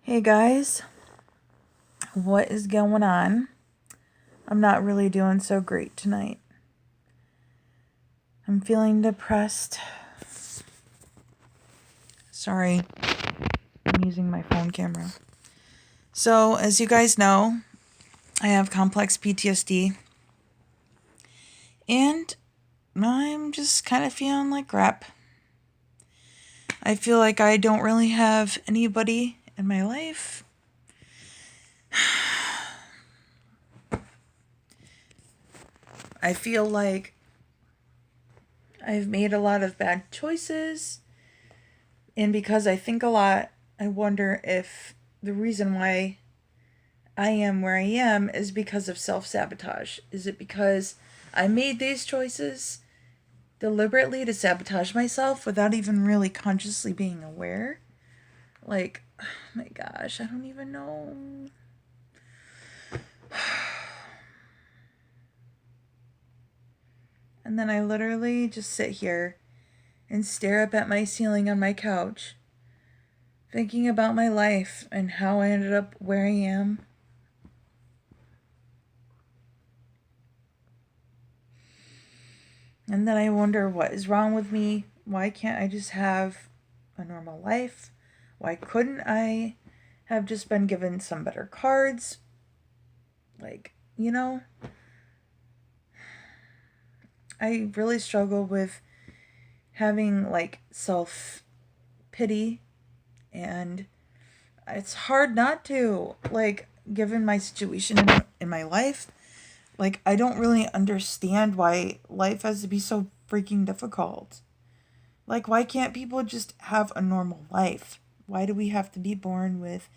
Hey guys, what is going on? I'm not really doing so great tonight. I'm feeling depressed. Sorry, I'm using my phone camera. So, as you guys know, I have complex PTSD, and I'm just kind of feeling like crap. I feel like I don't really have anybody in my life. I feel like I've made a lot of bad choices, and because I think a lot, I wonder if the reason why I am where I am is because of self-sabotage. Is it because I made these choices deliberately to sabotage myself without even really consciously being aware? Like, oh my gosh, I don't even know. And then I literally just sit here and stare up at my ceiling on my couch, thinking about my life and how I ended up where I am. And then I wonder what is wrong with me. Why can't I just have a normal life? Why couldn't I have just been given some better cards? Like, I really struggle with having like self pity, and it's hard not to. Like, given my situation in my life, like, I don't really understand why life has to be so freaking difficult. Like, why can't people just have a normal life? Why do we have to be born with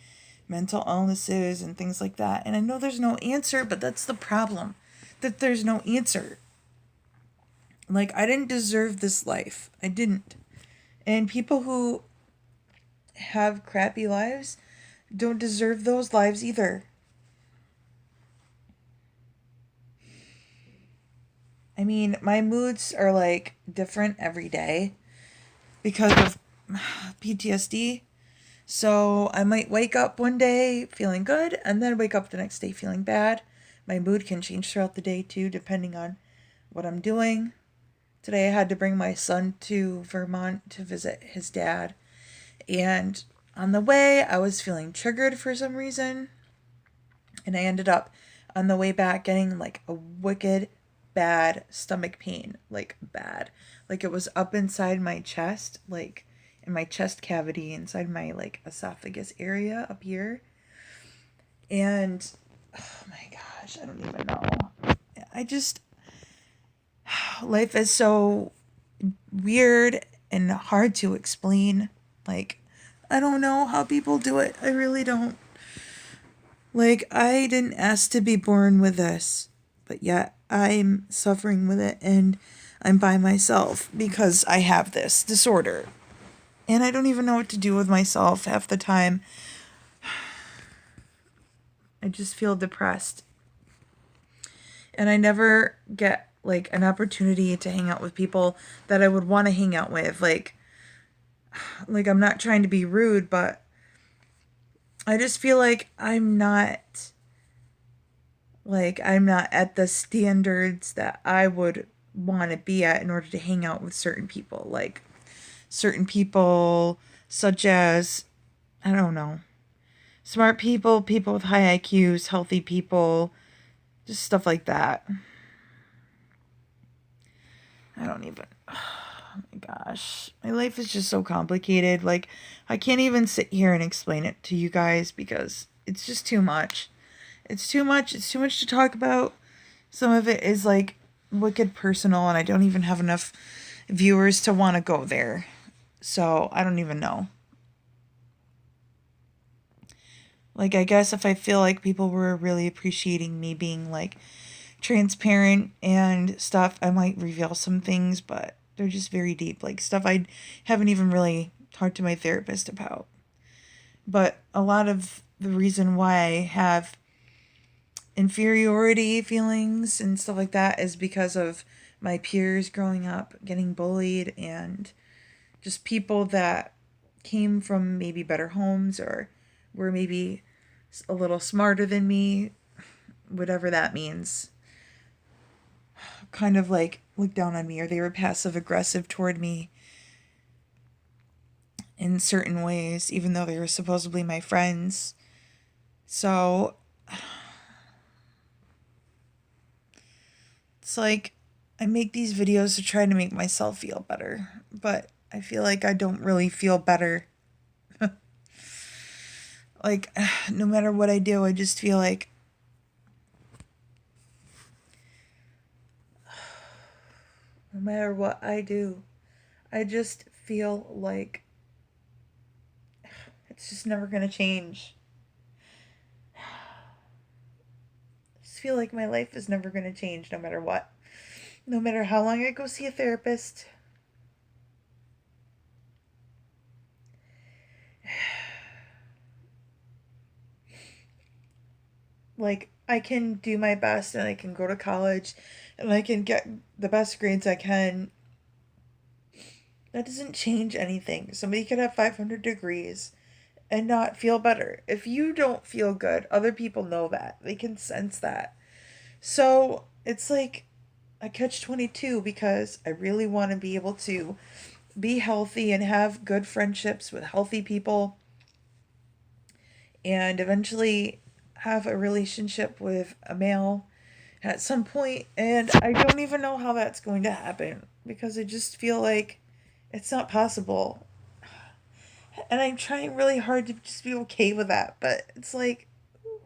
mental illnesses and things like that? And I know there's no answer, but that's the problem, that there's no answer. Like, I didn't deserve this life. I didn't. And people who have crappy lives don't deserve those lives either. I mean, my moods are like different every day because of PTSD. So I might wake up one day feeling good and then wake up the next day feeling bad. My mood can change throughout the day too, depending on what I'm doing. Today I had to bring my son to Vermont to visit his dad. And on the way, I was feeling triggered for some reason. And I ended up on the way back getting like a wicked bad stomach pain. Like bad. Like it was up inside my chest, like in my chest cavity, inside my like esophagus area up here. And oh my gosh, I don't even know. I just, life is so weird and hard to explain. Like, I don't know how people do it. I really don't. Like, I didn't ask to be born with this, but yet I'm suffering with it, and I'm by myself because I have this disorder. And I don't even know what to do with myself half the time. I just feel depressed. And I never get like an opportunity to hang out with people that I would want to hang out with. Like I'm not trying to be rude, but I just feel like I'm not at the standards that I would want to be at in order to hang out with certain people. Like certain people such as, I don't know, smart people, people with high IQs, healthy people, just stuff like that. I don't even. Oh my gosh. My life is just so complicated. Like, I can't even sit here and explain it to you guys because it's just too much. It's too much. It's too much to talk about. Some of it is like wicked personal, and I don't even have enough viewers to want to go there. So, I don't even know. Like, I guess if I feel like people were really appreciating me being like transparent and stuff, I might reveal some things, but they're just very deep, like stuff I haven't even really talked to my therapist about. But a lot of the reason why I have inferiority feelings and stuff like that is because of my peers growing up getting bullied, and just people that came from maybe better homes or were maybe a little smarter than me, whatever that means, kind of like looked down on me, or they were passive aggressive toward me in certain ways, even though they were supposedly my friends. So it's like I make these videos to try to make myself feel better, but I feel like I don't really feel better. Like, no matter what I do, I just feel like no matter what I do, I just feel like it's just never going to change. I just feel like my life is never going to change no matter what. No matter how long I go see a therapist. Like, I can do my best and I can go to college and I can get the best grades I can. That doesn't change anything. Somebody could have 500 degrees and not feel better. If you don't feel good, other people know that. They can sense that. So it's like a catch 22 because I really want to be able to be healthy and have good friendships with healthy people and eventually have a relationship with a male at some point. And I don't even know how that's going to happen because I just feel like it's not possible. And I'm trying really hard to just be okay with that. But it's like,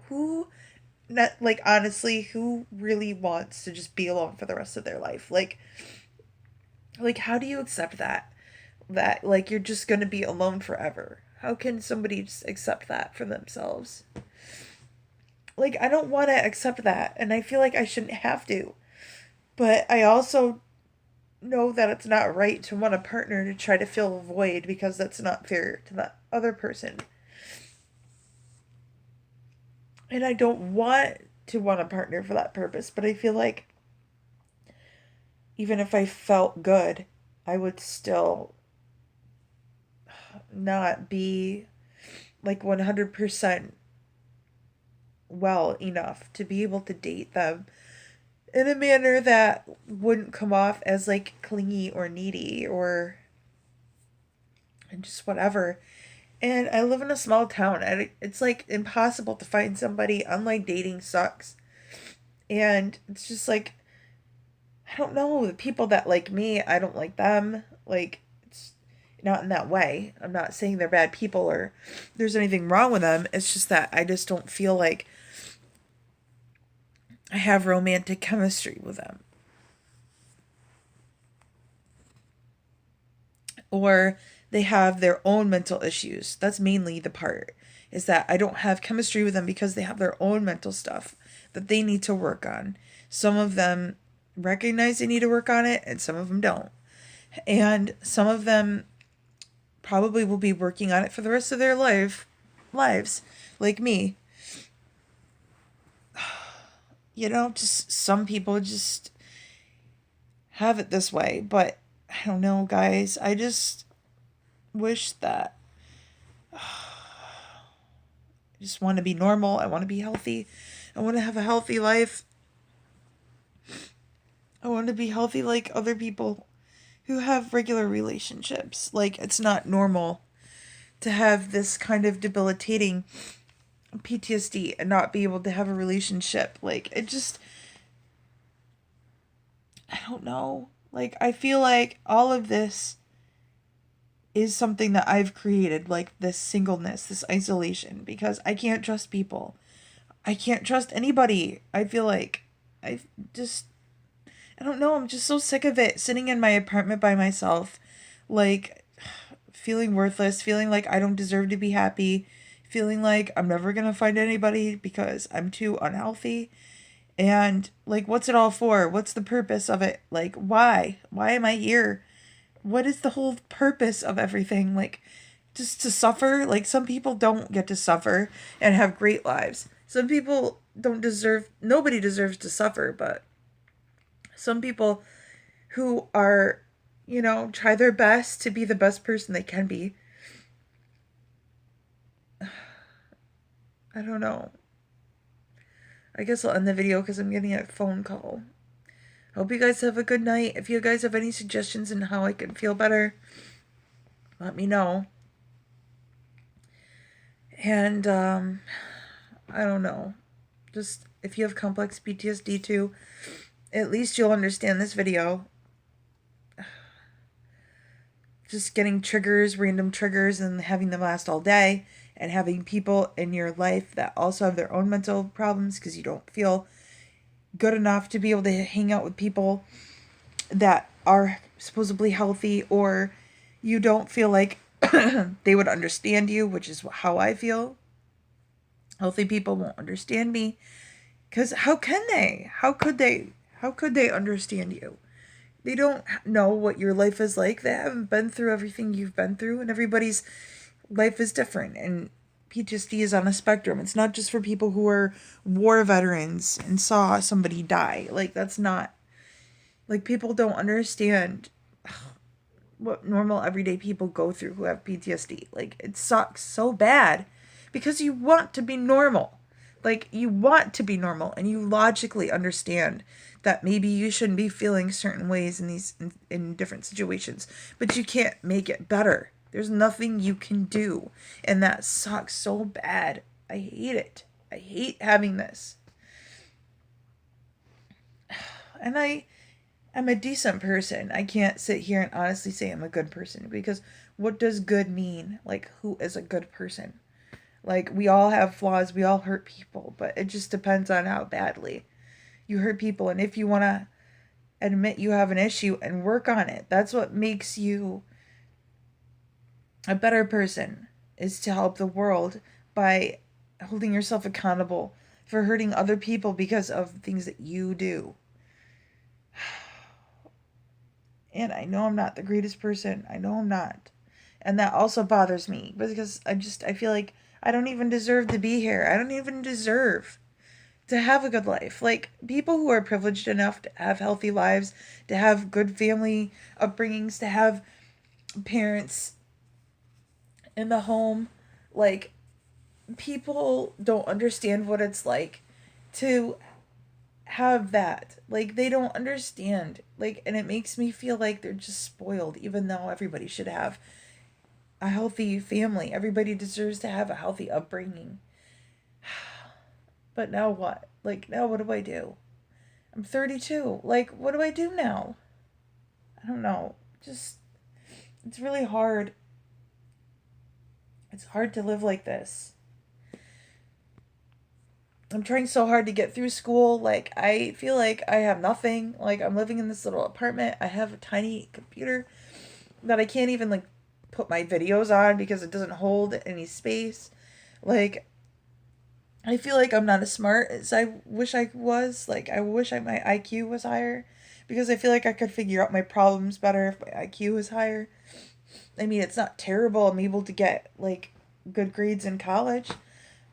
who, not like, honestly, who really wants to just be alone for the rest of their life? Like, how do you accept that? That, like, you're just going to be alone forever? How can somebody just accept that for themselves? Like, I don't want to accept that. And I feel like I shouldn't have to. But I also know that it's not right to want a partner to try to fill a void because that's not fair to that other person. And I don't want to want a partner for that purpose, but I feel like even if I felt good, I would still not be like 100% well enough to be able to date them in a manner that wouldn't come off as like clingy or needy or just whatever. And I live in a small town and it's like impossible to find somebody. Online dating sucks. And it's just like, I don't know, the people that like me, I don't like them. Like, it's not in that way. I'm not saying they're bad people or there's anything wrong with them. It's just that I just don't feel like I have romantic chemistry with them. Or they have their own mental issues. That's mainly the part, is that I don't have chemistry with them because they have their own mental stuff that they need to work on. Some of them recognize they need to work on it and some of them don't. And some of them probably will be working on it for the rest of their lives, like me. You know, just some people just have it this way, but I don't know, guys. I just wish that I just want to be normal. I want to be healthy. I want to have a healthy life. I want to be healthy like other people who have regular relationships. Like, it's not normal to have this kind of debilitating PTSD and not be able to have a relationship. Like, it just, I don't know. Like, I feel like all of this is something that I've created, like this singleness, this isolation, because I can't trust people. I can't trust anybody. I feel like I just, I don't know, I'm just so sick of it sitting in my apartment by myself, like feeling worthless, feeling like I don't deserve to be happy, feeling like I'm never going to find anybody because I'm too unhealthy. And like, what's it all for? What's the purpose of it? Like, why? Why am I here? What is the whole purpose of everything? Like, just to suffer? Like, some people don't get to suffer and have great lives. Some people don't deserve, nobody deserves to suffer, but some people who are, you know, try their best to be the best person they can be, I don't know. I guess I'll end the video because I'm getting a phone call. Hope you guys have a good night. If you guys have any suggestions on how I can feel better, let me know. And, I don't know. Just, if you have complex PTSD too, at least you'll understand this video. Just getting triggers, random triggers, and having them last all day, and having people in your life that also have their own mental problems because you don't feel good enough to be able to hang out with people that are supposedly healthy, or you don't feel like they would understand you, which is how I feel. Healthy people won't understand me because how can they? How could they? How could they understand you? They don't know what your life is like. They haven't been through everything you've been through, and everybody's life is different. And PTSD is on a spectrum. It's not just for people who are war veterans and saw somebody die. Like, that's not, like, people don't understand what normal everyday people go through who have PTSD. Like, it sucks so bad because you want to be normal. Like, you want to be normal, and you logically understand that maybe you shouldn't be feeling certain ways in different situations, but you can't make it better. There's nothing you can do, and that sucks so bad. I hate it. I hate having this. And I'm a decent person. I can't sit here and honestly say I'm a good person, because what does good mean? Like, who is a good person? Like, we all have flaws, we all hurt people, but it just depends on how badly you hurt people. And if you want to admit you have an issue and work on it, that's what makes you a better person, is to help the world by holding yourself accountable for hurting other people because of things that you do. And I know I'm not the greatest person. I know I'm not. And that also bothers me because I feel like I don't even deserve to be here. I don't even deserve to have a good life. Like, people who are privileged enough to have healthy lives, to have good family upbringings, to have parents in the home, like, people don't understand what it's like to have that. Like, they don't understand. Like, and it makes me feel like they're just spoiled, even though everybody should have a healthy family. Everybody deserves to have a healthy upbringing. But now what? Like, now what do I do? I'm 32. Like, what do I do now? I don't know. Just, it's really hard. It's hard to live like this. I'm trying so hard to get through school. Like, I feel like I have nothing. Like, I'm living in this little apartment. I have a tiny computer that I can't even, like, put my videos on because it doesn't hold any space. Like, I feel like I'm not as smart as I wish I was. Like, I wish my IQ was higher, because I feel like I could figure out my problems better if my IQ was higher. I mean, it's not terrible. I'm able to get, like, good grades in college,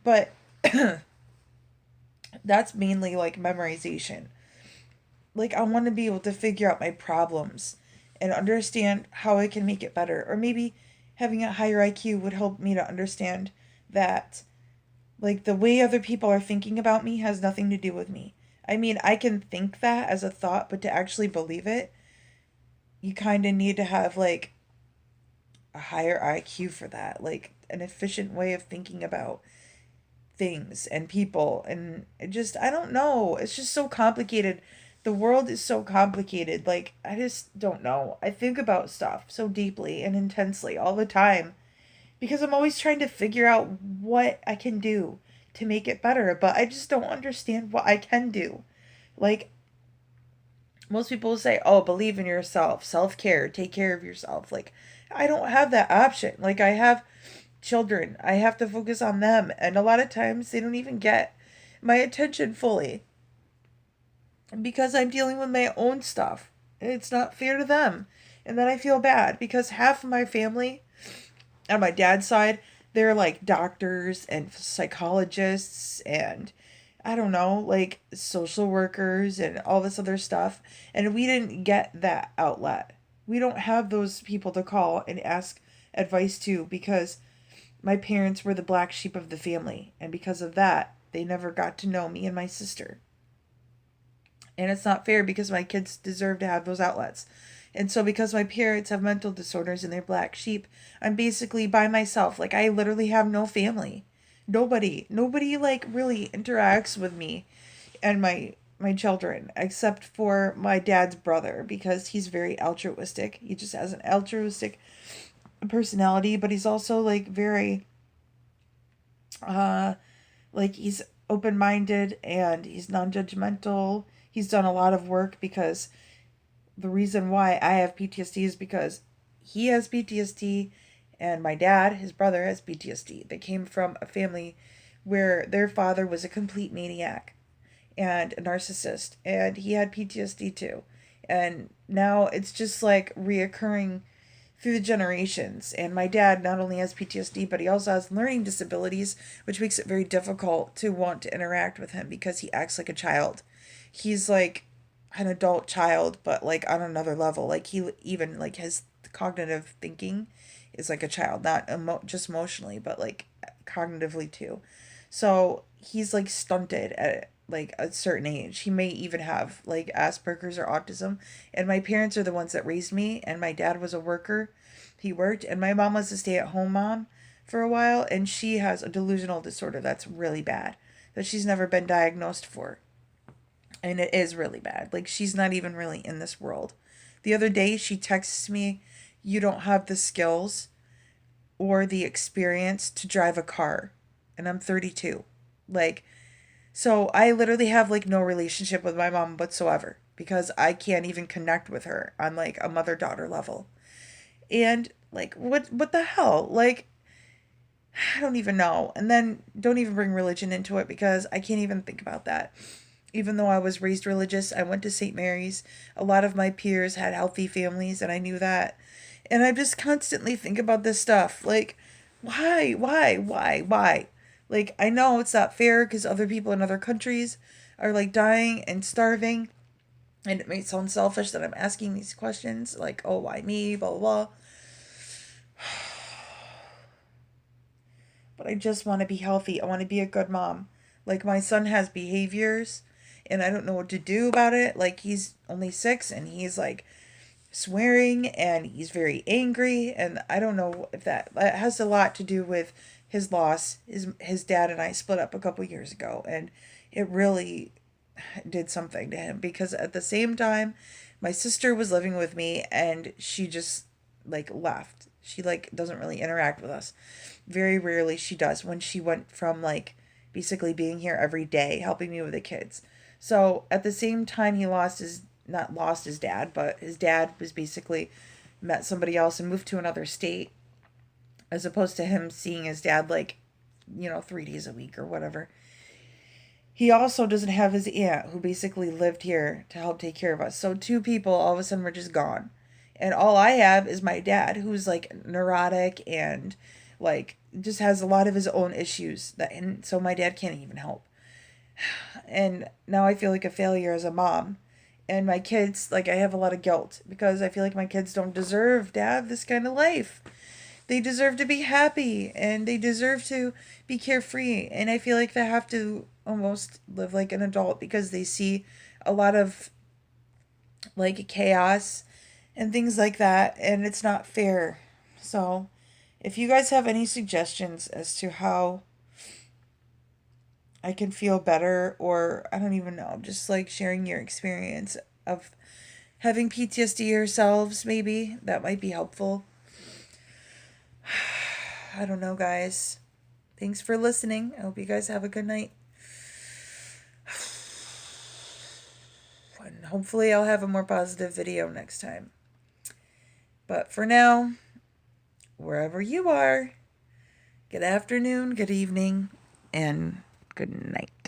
but that's mainly, like, memorization. Like, I want to be able to figure out my problems and understand how I can make it better. Or maybe having a higher IQ would help me to understand that, like, the way other people are thinking about me has nothing to do with me. I mean, I can think that as a thought, but to actually believe it, you kind of need to have, like, a higher IQ for that. Like, an efficient way of thinking about things and people. And it just, I don't know. It's just so complicated. The world is so complicated. Like, I just don't know. I think about stuff so deeply and intensely all the time, because I'm always trying to figure out what I can do to make it better, but I just don't understand what I can do. Like, most people say, oh, believe in yourself, self-care, take care of yourself. Like, I don't have that option. Like, I have children, I have to focus on them, and a lot of times they don't even get my attention fully because I'm dealing with my own stuff. And it's not fair to them. And then I feel bad because half of my family on my dad's side, they're like doctors and psychologists and, I don't know, like, social workers and all this other stuff. And we didn't get that outlet. We don't have those people to call and ask advice to, because my parents were the black sheep of the family. And because of that, they never got to know me and my sister. And it's not fair because my kids deserve to have those outlets. And so because my parents have mental disorders and they're black sheep, I'm basically by myself. Like I literally have no family. Nobody like really interacts with me and my children except for my dad's brother because he's very altruistic. He just has an altruistic personality, but he's also like very uh like he's open-minded and he's non-judgmental. He's done a lot of work because the reason why I have PTSD is because he has PTSD and my dad, his brother, has PTSD. They came from a family where their father was a complete maniac and a narcissist, and he had PTSD too. And now it's just like reoccurring through the generations. And my dad not only has PTSD, but he also has learning disabilities, which makes it very difficult to want to interact with him because he acts like a child. He's like an adult child, but like on another level. Like he even like his cognitive thinking is like a child, not just emotionally, but like cognitively too. So he's like stunted at like a certain age. He may even have like Asperger's or autism. And my parents are the ones that raised me, and my dad was a worker. He worked, and my mom was a stay-at-home mom for a while, and she has a delusional disorder that's really bad that she's never been diagnosed for. And it is really bad. Like she's not even really in this world. The other day she texts me, "You don't have the skills or the experience to drive a car." And I'm 32. Like so I literally have like no relationship with my mom whatsoever because I can't even connect with her on like a mother-daughter level. And like what the hell? Like I don't even know. And then don't even bring religion into it because I can't even think about that. Even though I was raised religious, I went to St. Mary's. A lot of my peers had healthy families and I knew that. And I just constantly think about this stuff. Like why? Like I know it's not fair because other people in other countries are like dying and starving, and it may sound selfish that I'm asking these questions like, oh, why me, blah blah blah. But I just want to be healthy. I want to be a good mom. Like my son has behaviors and I don't know what to do about it. Like he's only 6 and he's like swearing and he's very angry, and I don't know if that has a lot to do with his loss. His dad and I split up a couple years ago, and it really did something to him because at the same time my sister was living with me and she just like left. She like doesn't really interact with us. Very rarely she does when she went from like basically being here every day helping me with the kids. So at the same time he lost his not lost his dad, but his dad was basically met somebody else and moved to another state as opposed to him seeing his dad like 3 days a week or whatever. He also doesn't have his aunt who basically lived here to help take care of us. So two people all of a sudden were just gone. And all I have is my dad who's like neurotic and like just has a lot of his own issues that, and so my dad can't even help. And now I feel like a failure as a mom. And my kids, like I have a lot of guilt because I feel like my kids don't deserve to have this kind of life. They deserve to be happy and they deserve to be carefree. And I feel like they have to almost live like an adult because they see a lot of like chaos and things like that. And it's not fair. So if you guys have any suggestions as to how I can feel better, or I don't even know, just like sharing your experience of having PTSD yourselves, maybe that might be helpful. I don't know, guys. Thanks for listening. I hope you guys have a good night. And hopefully, I'll have a more positive video next time. But for now, wherever you are, good afternoon, good evening, and good night.